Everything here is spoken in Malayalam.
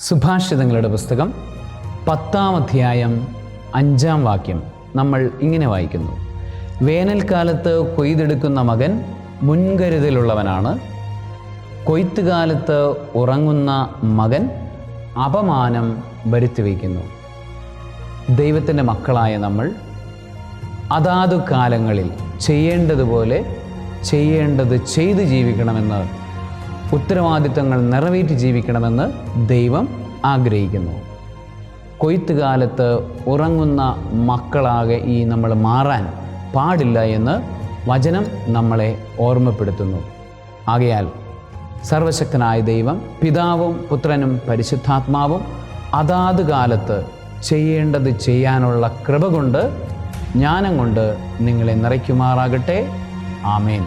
സുഭാഷിതങ്ങളുടെ പുസ്തകം 10-ാം അധ്യായം 5-ാം വാക്യം നമ്മൾ ഇങ്ങനെ വായിക്കുന്നു: വേനൽക്കാലത്ത് കൊയ്തെടുക്കുന്ന മകൻ മുൻകരുതലുള്ളവനാണ്, കൊയ്ത്തുകാലത്ത് ഉറങ്ങുന്ന മകൻ അപമാനം വരുത്തിവയ്ക്കുന്നു. ദൈവത്തിൻ്റെ മക്കളായ നമ്മൾ അതാതു കാലങ്ങളിൽ ചെയ്യേണ്ടതുപോലെ ചെയ്ത് ജീവിക്കണമെന്ന്, ഉത്തരവാദിത്തങ്ങൾ നിറവേറ്റി ജീവിക്കണമെന്ന് ദൈവം ആഗ്രഹിക്കുന്നു. കൊയ്ത്തുകാലത്ത് ഉറങ്ങുന്ന മക്കളാകെ നമ്മൾ മാറാൻ പാടില്ല എന്ന് വചനം നമ്മളെ ഓർമ്മപ്പെടുത്തുന്നു. ആകയാൽ സർവശക്തനായ ദൈവം, പിതാവും പുത്രനും പരിശുദ്ധാത്മാവും അതാത് കാലത്ത് ചെയ്യേണ്ടത് ചെയ്യാനുള്ള കൃപ കൊണ്ട്, ജ്ഞാനം കൊണ്ട് നിങ്ങളെ നിറയ്ക്കുമാറാകട്ടെ. ആമേൻ.